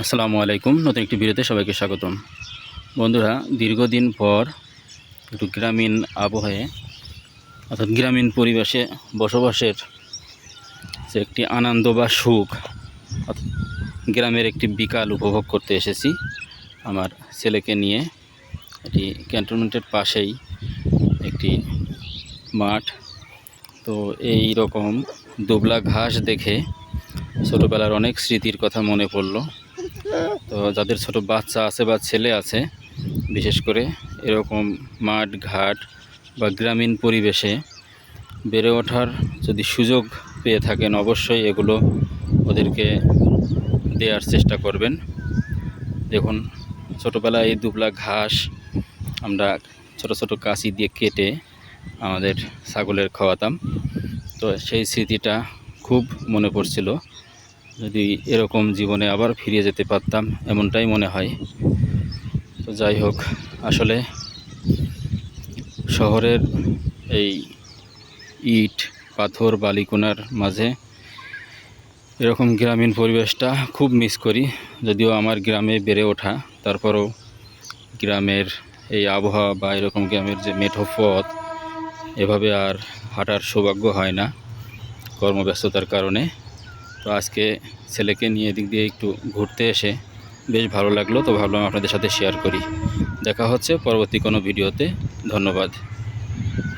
আসসালামু আলাইকুম। নতুন একটি ভিডিওতে সবাইকে স্বাগতম। বন্ধুরা, দীর্ঘদিন পর একটু গ্রামীণ আবহাওয়ায় অর্থাৎ গ্রামীণ পরিবেশে বসবাসের যে একটি আনন্দ বা সুখ অর্থাৎ গ্রামের একটি বিকাল উপভোগ করতে এসেছি আমার ছেলেকে নিয়ে। এটি ক্যান্টনমেন্টের পাশেই একটি মাঠ। তো এই রকম দুবলা ঘাস দেখে ছোটোবেলার অনেক স্মৃতির কথা মনে পড়লো। তো যাদের ছোট বাচ্চা আছে বা ছেলে আছে, বিশেষ করে এরকম মাঠ ঘাট বা গ্রামীণ পরিবেশে বেড়ে ওঠার যদি সুযোগ পেয়ে থাকেন, অবশ্যই এগুলো ওদেরকে দেওয়ার চেষ্টা করবেন। দেখুন, ছোটোবেলায় এই দুবলা ঘাস আমরা ছোট ছোট কাঁচি দিয়ে কেটে আমাদের ছাগলের খাওয়াতাম। তো সেই স্মৃতিটা খুব মনে পড়ছিল। যদি এরকম জীবনে আবার ফিরে যেতে পারতাম, এমনটাই মনে হয়। তো যাই হোক, আসলে শহরের এই ইট পাথর বালিকোনার মাঝে এরকম গ্রামীণ পরিবেশটা খুব মিস করি। যদিও আমার গ্রামে বেড়ে ওঠা, তারপরও গ্রামের এই আবহাওয়া বা এরকম গ্রামের যে মেঠো পথ, এভাবে আর হাঁটার সৌভাগ্য হয় না কর্মব্যস্ততার কারণে। তো আজকে ছেলেকে নিয়ে এদিক দিয়ে একটু ঘুরতে এসে বেশ ভালো লাগলো। তো ভাবলাম আপনাদের সাথে শেয়ার করি। দেখা হচ্ছে পরবর্তী কোনো ভিডিওতে। ধন্যবাদ।